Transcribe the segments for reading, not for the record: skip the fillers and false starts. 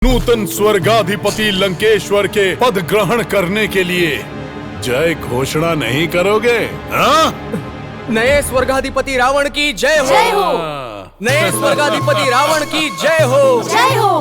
नूतन स्वर्गाधिपति लंकेश्वर के पद ग्रहण करने के लिए जय घोषणा नहीं करोगे? नए स्वर्गाधिपति रावण की जय हो। नए स्वर्गाधिपति रावण की जय हो। जय हो।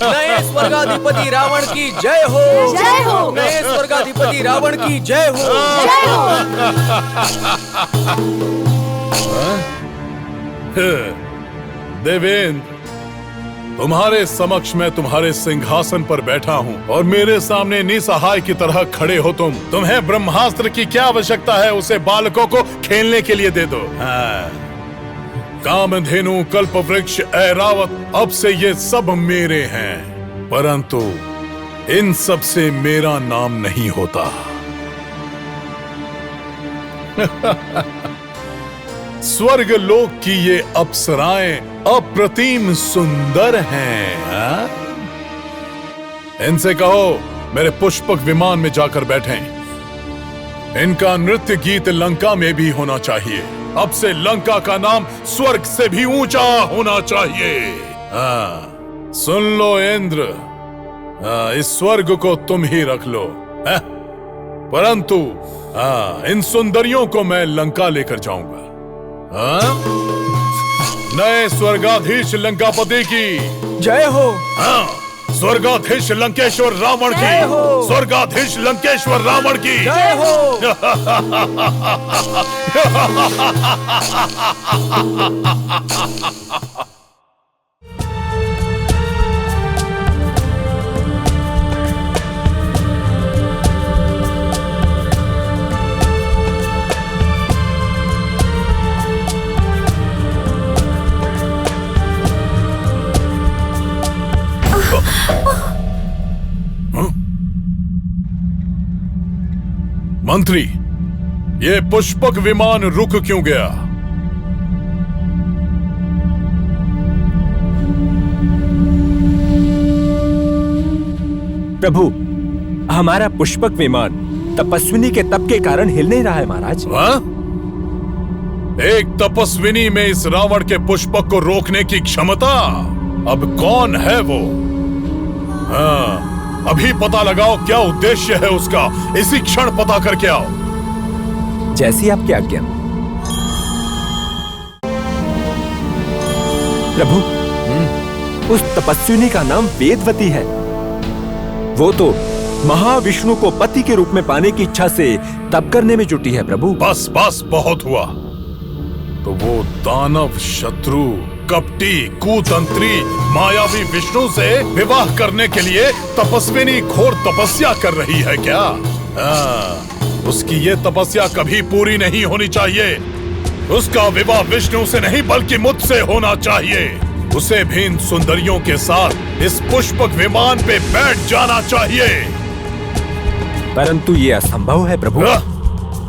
नए स्वर्गाधिपति रावण की जय हो। जय हो। नए स्वर्गाधिपति रावण की जय हो। जय हो। देवेंद्र, तुम्हारे समक्ष मैं तुम्हारे सिंहासन पर बैठा हूँ और मेरे सामने निसहाय की तरह खड़े हो तुम। तुम्हें ब्रह्मास्त्र की क्या आवश्यकता है? उसे बालकों को खेलने के लिए दे दो। कामधेनु, कल्पवृक्ष, ऐरावत, अब से ये सब मेरे हैं, परंतु इन सब से मेरा नाम नहीं होता। स्वर्ग लोक की ये अप्सराएं अप्रतिम सुंदर हैं। इनसे कहो मेरे पुष्पक विमान में जाकर बैठें। इनका नृत्य गीत लंका में भी होना चाहिए। अब से लंका का नाम स्वर्ग से भी ऊंचा होना चाहिए। सुन लो इंद्र, इस स्वर्ग को तुम ही रख लो, परंतु इन सुंदरियों को मैं लंका लेकर जाऊंगा। नए स्वर्गाधीश लंकापति की जय हो। स्वर्गाधीश लंकेश्वर रावण की। स्वर्गाधीश लंकेश्वर रावण की जय हो। मंत्री, ये पुष्पक विमान रुक क्यों गया? प्रभु, हमारा पुष्पक विमान तपस्विनी के तप के कारण हिल नहीं रहा है महाराज। एक तपस्विनी में इस रावण के पुष्पक को रोकने की क्षमता? अब कौन है वो? अभी पता लगाओ क्या उद्देश्य है उसका। इसी क्षण पता करके आओ। जैसी आपकी आज्ञा। प्रभु, उस तपस्विनी का नाम वेदवती है। वो तो महाविष्णु को पति के रूप में पाने की इच्छा से तप करने में जुटी है प्रभु। बस बस, बहुत हुआ। तो वो दानव, शत्रु, कपटी, कुतंत्री, मायावी विष्णु से विवाह करने के लिए तपस्विनी घोर तपस्या कर रही है क्या? उसकी ये तपस्या कभी पूरी नहीं होनी चाहिए। उसका विवाह विष्णु से नहीं बल्कि मुझसे होना चाहिए। उसे भी इन सुंदरियों के साथ इस पुष्पक विमान पे बैठ जाना चाहिए। परंतु ये असंभव है प्रभु।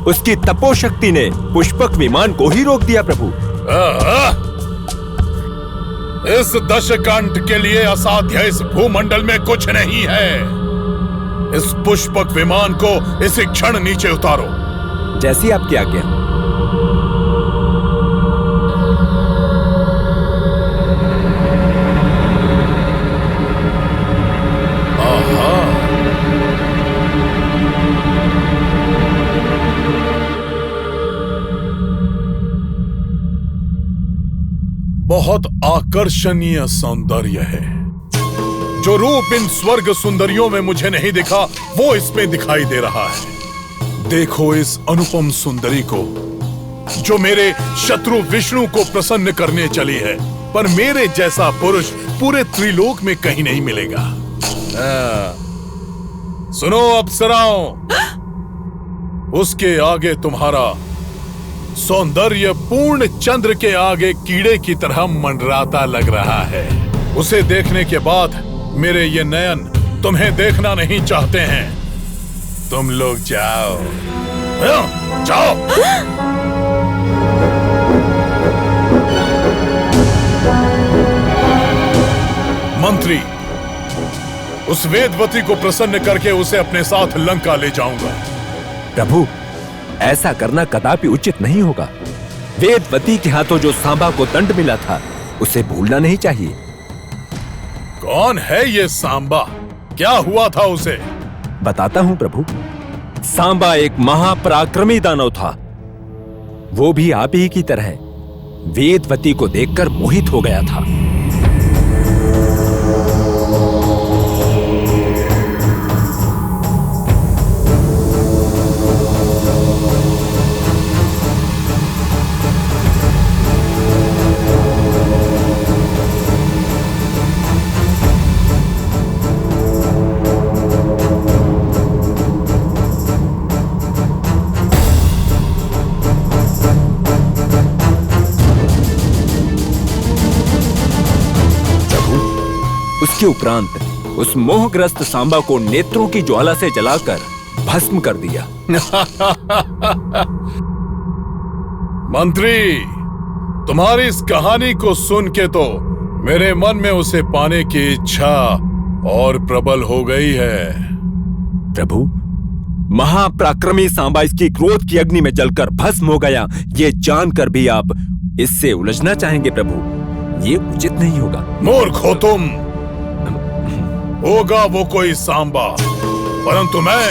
उसकी तपोशक्ति ने पुष्पक विमान को ही रोक दिया प्रभु। इस दशकंठ के लिए असाध्य इस भूमंडल में कुछ नहीं है। इस पुष्पक विमान को इसी क्षण नीचे उतारो। जैसी आपकी आज्ञा। बहुत आकर्षणीय सौंदर्य है। जो रूप इन स्वर्ग सुंदरियों में मुझे नहीं दिखा, वो इसमें दिखाई दे रहा है। देखो इस अनुपम सुंदरी को, जो मेरे शत्रु विष्णु को प्रसन्न करने चली है। पर मेरे जैसा पुरुष पूरे त्रिलोक में कहीं नहीं मिलेगा। सुनो अप्सराओं, उसके आगे तुम्हारा सौंदर्य पूर्ण चंद्र के आगे कीड़े की तरह मंडराता लग रहा है। उसे देखने के बाद मेरे ये नयन तुम्हें देखना नहीं चाहते हैं। तुम लोग जाओ, जाओ। मंत्री, उस वेदवती को प्रसन्न करके उसे अपने साथ लंका ले जाऊंगा। प्रभु, ऐसा करना कदापि उचित नहीं होगा। वेदवती के हाथों जो सांबा को दंड मिला था, उसे भूलना नहीं चाहिए। कौन है ये सांबा? क्या हुआ था उसे? बताता हूं प्रभु। सांबा एक महापराक्रमी दानव था। वो भी आप ही की तरह वेदवती को देखकर मोहित हो गया था। उसके उपरांत उस मोहग्रस्त सांबा को नेत्रों की ज्वाला से जलाकर भस्म कर दिया। मंत्री, तुम्हारी इस कहानी को सुन के तो मेरे मन में उसे पाने की इच्छा और प्रबल हो गई है। प्रभु, महापराक्रमी सांबा इसकी क्रोध की अग्नि में जलकर भस्म हो गया, ये जानकर भी आप इससे उलझना चाहेंगे प्रभु? ये उचित नहीं होगा। मूर्ख हो तुम। होगा वो कोई सांबा, परंतु मैं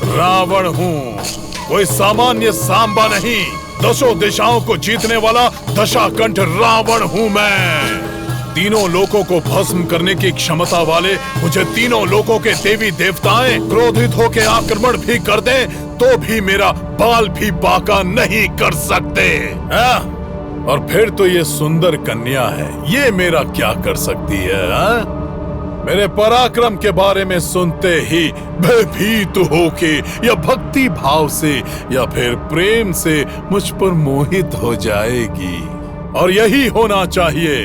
रावण हूँ, कोई सामान्य सांबा नहीं। 10 दिशाओं को जीतने वाला दशाकंठ रावण हूँ मैं। तीनों लोकों को भस्म करने की क्षमता वाले मुझे तीनों लोकों के देवी देवताएं क्रोधित होकर आक्रमण भी कर दें तो भी मेरा बाल भी बांका नहीं कर सकते। और फिर तो ये सुंदर कन्या है, ये मेरा क्या कर सकती है? मेरे पराक्रम के बारे में सुनते ही भयभीत होके या भक्ति भाव से या फिर प्रेम से मुझ पर मोहित हो जाएगी। और यही होना चाहिए।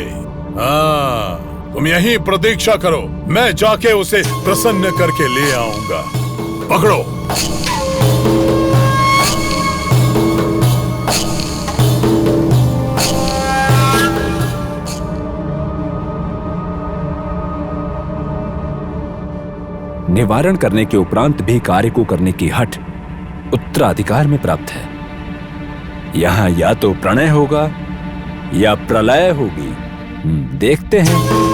तुम यहीं प्रतीक्षा करो, मैं जाके उसे प्रसन्न करके ले आऊंगा। पकड़ो। निवारण करने के उपरांत भी कार्य को करने की हठ उत्तराधिकार में प्राप्त है। यहां या तो प्रणय होगा या प्रलय होगी। देखते हैं।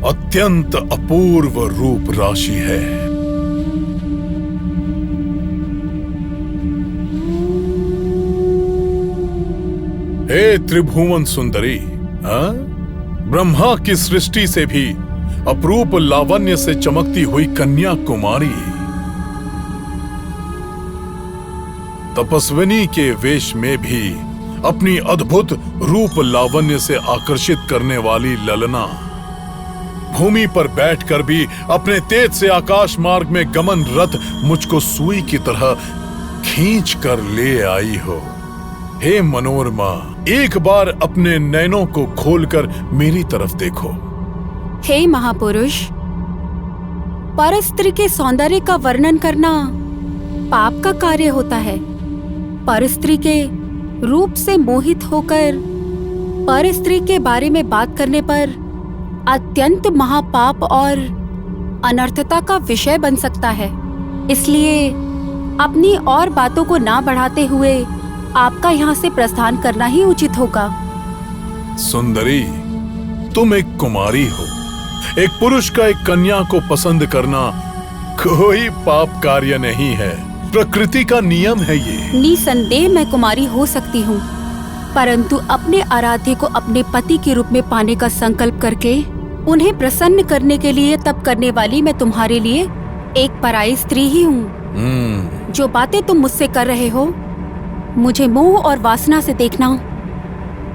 अत्यंत अपूर्व रूप राशि है। हे त्रिभुवन सुंदरी, ब्रह्मा की सृष्टि से भी अपरूप लावण्य से चमकती हुई कन्या कुमारी, तपस्विनी के वेश में भी अपनी अद्भुत रूप लावण्य से आकर्षित करने वाली ललना, भूमि पर बैठकर भी अपने तेज से आकाश मार्ग में गमन रथ मुझको सुई की तरह खींच कर ले आई हो। हे मनोरमा, एक बार अपने नैनों को खोलकर मेरी तरफ देखो। हे महापुरुष, परस्त्री के सौंदर्य का वर्णन करना पाप का कार्य होता है। परस्त्री के रूप से मोहित होकर परस्त्री के बारे में बात करने पर अत्यंत महापाप और अनर्थता का विषय बन सकता है। इसलिए अपनी और बातों को ना बढ़ाते हुए आपका यहाँ से प्रस्थान करना ही उचित होगा। सुंदरी, तुम एक कुमारी हो। एक पुरुष का एक कन्या को पसंद करना कोई पाप कार्य नहीं है, प्रकृति का नियम है ये। निसंदेह मैं कुमारी हो सकती हूँ, परंतु अपने आराध्य को अपने पति के रूप में पाने का संकल्प करके उन्हें प्रसन्न करने के लिए तप करने वाली मैं तुम्हारे लिए एक पराई स्त्री ही हूँ। जो बातें तुम मुझसे कर रहे हो, मुझे मोह और वासना से देखना,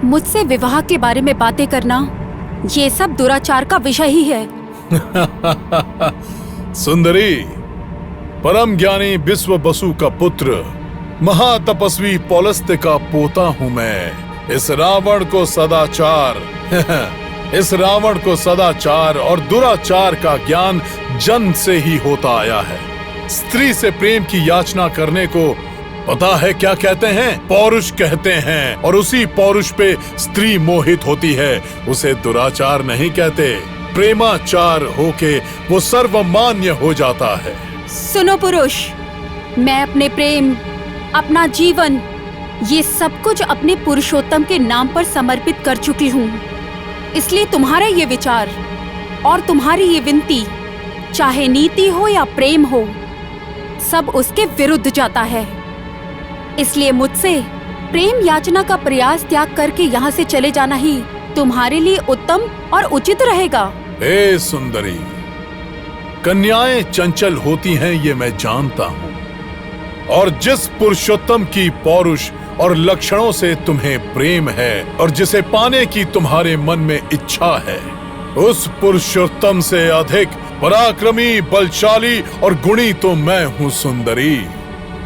मुझसे विवाह के बारे में बातें करना, ये सब दुराचार का विषय ही है। सुंदरी, परम ज्ञानी विश्व बसु का पुत्र, महातपस्वी पौलस्त्य का पोता हूँ मैं। इस रावण को सदाचार और दुराचार का ज्ञान जन्म से ही होता आया है। स्त्री से प्रेम की याचना करने को पता है क्या कहते हैं? पौरुष कहते हैं, और उसी पौरुष पे स्त्री मोहित होती है। उसे दुराचार नहीं कहते, प्रेमाचार होके वो सर्वमान्य हो जाता है। सुनो पुरुष, मैं अपने प्रेम, अपना जीवन, ये सब कुछ अपने पुरुषोत्तम के नाम पर समर्पित कर चुकी हूँ। इसलिए तुम्हारा ये विचार और तुम्हारी ये विनती, चाहे नीति हो या प्रेम हो, सब उसके विरुद्ध जाता है। इसलिए मुझसे प्रेम याचना का प्रयास त्याग करके यहाँ से चले जाना ही तुम्हारे लिए उत्तम और उचित रहेगा। हे सुंदरी, कन्याएं चंचल होती हैं, ये मैं जानता हूँ, और जिस पुरुषोत्तम की पौरुष और लक्षणों से तुम्हें प्रेम है और जिसे पाने की तुम्हारे मन में इच्छा है, उस पुरुषोत्तम से अधिक पराक्रमी, बलशाली और गुणी तो मैं हूँ सुंदरी।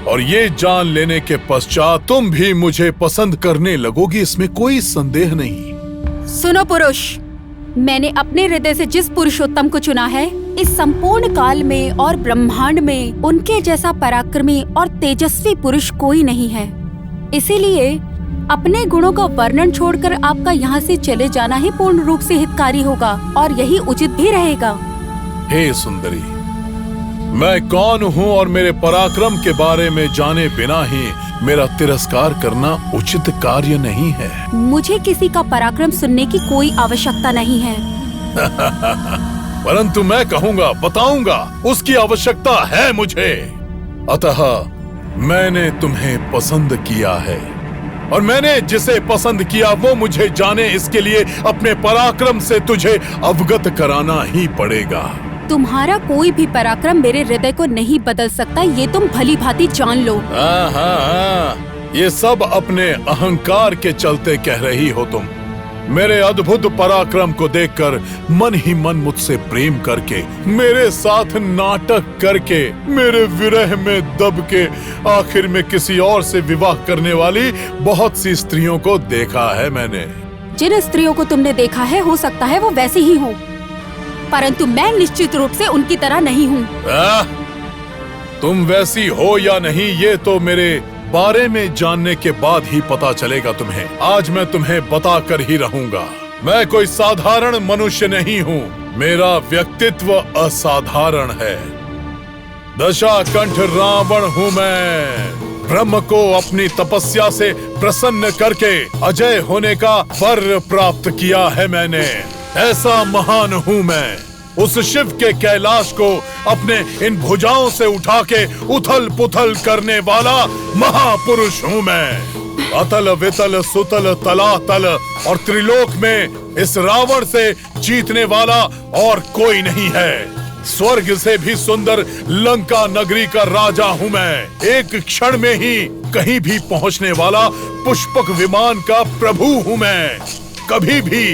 और ये जान लेने के पश्चात तुम भी मुझे पसंद करने लगोगी, इसमें कोई संदेह नहीं। सुनो पुरुष, मैंने अपने हृदय से जिस पुरुषोत्तम को चुना है, इस संपूर्ण काल में और ब्रह्मांड में उनके जैसा पराक्रमी और तेजस्वी पुरुष कोई नहीं है। इसीलिए अपने गुणों का वर्णन छोड़कर आपका यहाँ से चले जाना ही पूर्ण रूप से हितकारी होगा और यही उचित भी रहेगा। हे सुंदरी, मैं कौन हूँ और मेरे पराक्रम के बारे में जाने बिना ही मेरा तिरस्कार करना उचित कार्य नहीं है। मुझे किसी का पराक्रम सुनने की कोई आवश्यकता नहीं है। परंतु मैं कहूँगा, बताऊंगा, उसकी आवश्यकता है मुझे। अतः मैंने तुम्हें पसंद किया है, और मैंने जिसे पसंद किया वो मुझे जाने, इसके लिए अपने पराक्रम से तुझे अवगत कराना ही पड़ेगा। तुम्हारा कोई भी पराक्रम मेरे हृदय को नहीं बदल सकता, ये तुम भली भांति जान लो। हाँ, ये सब अपने अहंकार के चलते कह रही हो तुम। मेरे अद्भुत पराक्रम को देखकर मन ही मन मुझसे प्रेम करके, मेरे साथ नाटक करके, मेरे विरह में दब के आखिर में किसी और से विवाह करने वाली बहुत सी स्त्रियों को देखा है मैंने। जिन स्त्रियों को तुमने देखा है, हो सकता है वो वैसी ही हो, परंतु मैं निश्चित रूप से उनकी तरह नहीं हूँ। तुम वैसी हो या नहीं, ये तो मेरे बारे में जानने के बाद ही पता चलेगा तुम्हें। आज मैं तुम्हें बताकर ही रहूंगा। मैं कोई साधारण मनुष्य नहीं हूँ, मेरा व्यक्तित्व असाधारण है। दशाकंठ रावण हूँ मैं। ब्रह्म को अपनी तपस्या से प्रसन्न करके अजय होने का वर प्राप्त किया है मैंने। ऐसा महान हूँ मैं। उस शिव के कैलाश को अपने इन भुजाओं से उठा के उथल पुथल करने वाला महापुरुष हूँ मैं। अतल वितल सुतल तलातल और त्रिलोक में इस रावण से जीतने वाला और कोई नहीं है। स्वर्ग से भी सुंदर लंका नगरी का राजा हूँ मैं। एक क्षण में ही कहीं भी पहुँचने वाला पुष्पक विमान का प्रभु हूँ मैं। कभी भी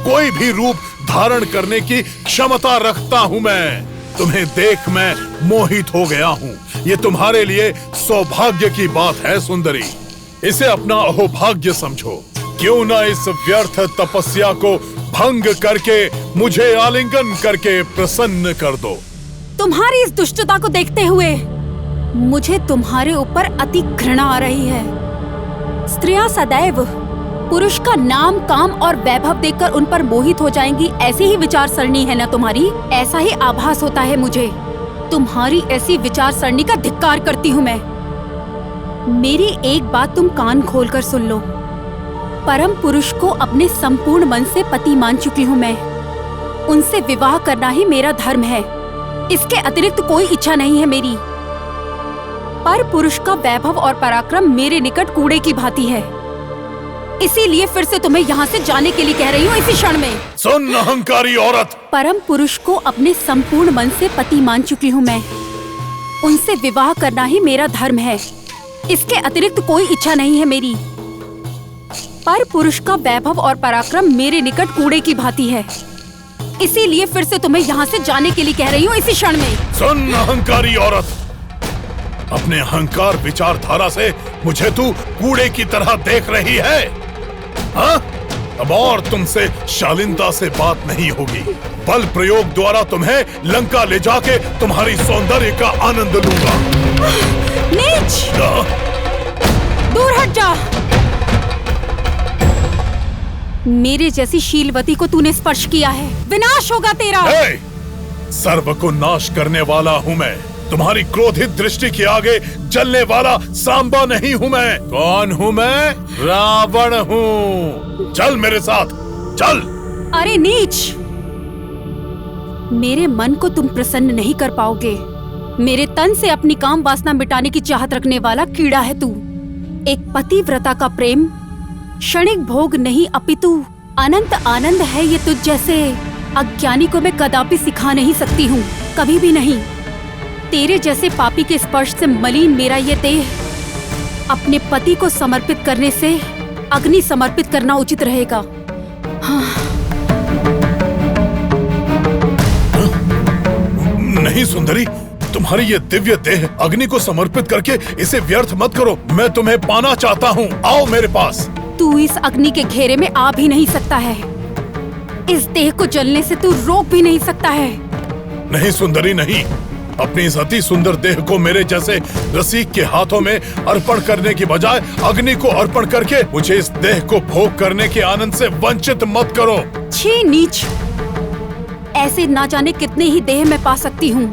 कोई भी रूप धारण करने की क्षमता रखता हूँ मैं। तुम्हें देख मैं मोहित हो गया हूँ। ये तुम्हारे लिए सौभाग्य की बात है सुंदरी। इसे अपना अहोभाग्य समझो। क्यों ना इस व्यर्थ तपस्या को भंग करके मुझे आलिंगन करके प्रसन्न कर दो। तुम्हारी इस दुष्टता को देखते हुए मुझे तुम्हारे ऊपर अति घृणा आ रही है। स्त्रियां सदैव पुरुष का नाम, काम और वैभव देखकर उन पर मोहित हो जाएंगी, ऐसी ही विचार सरणी है ना तुम्हारी? ऐसा ही आभास होता है मुझे। तुम्हारी ऐसी विचार सरणी का धिक्कार करती हूँ मैं। मेरी एक बात तुम कान खोलकर सुन लो। परम पुरुष को अपने संपूर्ण मन से पति मान चुकी हूँ मैं। उनसे विवाह करना ही मेरा धर्म है। इसके अतिरिक्त कोई इच्छा नहीं है मेरी। पर पुरुष का वैभव और पराक्रम मेरे निकट कूड़े की भांति है। इसीलिए फिर से तुम्हें यहाँ से जाने के लिए कह रही हूँ इसी क्षण में। सुन अहंकारी औरत, परम पुरुष को अपने संपूर्ण मन से पति मान चुकी हूँ मैं। उनसे विवाह करना ही मेरा धर्म है। इसके अतिरिक्त कोई इच्छा नहीं है मेरी। पर पुरुष का वैभव और पराक्रम मेरे निकट कूड़े की भांति है। इसीलिए फिर से तुम्हें यहाँ से जाने के लिए कह रही हूँ इसी क्षण में। सुन अहंकारी औरत, अपने अहंकार विचारधारा से मुझे तू कूड़े की तरह देख रही है। हाँ? अब और तुमसे शालीनता से बात नहीं होगी। बल प्रयोग द्वारा तुम्हें लंका ले जाके तुम्हारी सौंदर्य का आनंद लूंगा। नीच! दूर हट जा। मेरे जैसी शीलवती को तूने स्पर्श किया है, विनाश होगा तेरा। हे! सर्व को नाश करने वाला हूँ मैं। तुम्हारी क्रोधित दृष्टि के आगे जलने वाला सांबा नहीं हूँ मैं। कौन हूँ मैं? रावण हूँ। चल मेरे साथ, चल। अरे नीच, मेरे मन को तुम प्रसन्न नहीं कर पाओगे। मेरे तन से अपनी काम वासना मिटाने की चाहत रखने वाला कीड़ा है तू। एक पतिव्रता का प्रेम क्षणिक भोग नहीं अपितु अनंत आनंद है। ये तुझ जैसे अज्ञानी को मैं कदापि सिखा नहीं सकती हूँ, कभी भी नहीं। तेरे जैसे पापी के स्पर्श से मलिन मेरा ये देह अपने पति को समर्पित करने से अग्नि समर्पित करना उचित रहेगा। नहीं सुंदरी, तुम्हारी ये दिव्य देह अग्नि को समर्पित करके इसे व्यर्थ मत करो। मैं तुम्हें पाना चाहता हूँ, आओ मेरे पास। तू इस अग्नि के घेरे में आ भी नहीं सकता है। इस देह को जलने से तू रोक भी नहीं सकता है। नहीं सुंदरी नहीं, अपनी इस अति सुंदर देह को मेरे जैसे रसिक के हाथों में अर्पण करने की बजाय अग्नि को अर्पण करके मुझे इस देह को भोग करने के आनंद से वंचित मत करो। छी नीच, ऐसे ना जाने कितने ही देह मैं पा सकती हूँ।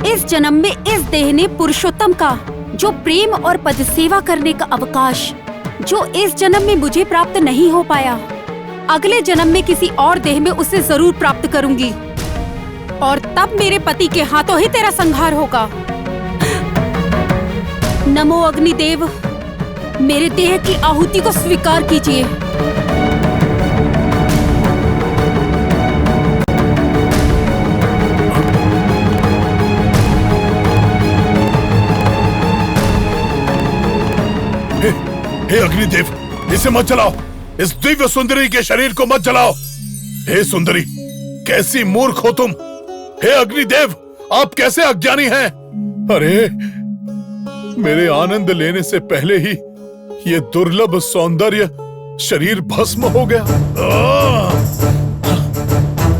इस जन्म में इस देह ने पुरुषोत्तम का जो प्रेम और पद सेवा करने का अवकाश जो इस जन्म में मुझे प्राप्त नहीं हो पाया, अगले जन्म में किसी और देह में उसे जरूर प्राप्त करूंगी। और तब मेरे पति के हाथों ही तेरा संहार होगा। नमो अग्निदेव, मेरे देह की आहुति को स्वीकार कीजिए। हे अग्निदेव, इसे मत जलाओ। इस दिव्य सुंदरी के शरीर को मत जलाओ। हे सुंदरी, कैसी मूर्ख हो तुम। हे अग्निदेव, आप कैसे अज्ञानी हैं। अरे, मेरे आनंद लेने से पहले ही ये दुर्लभ सौंदर्य शरीर भस्म हो गया।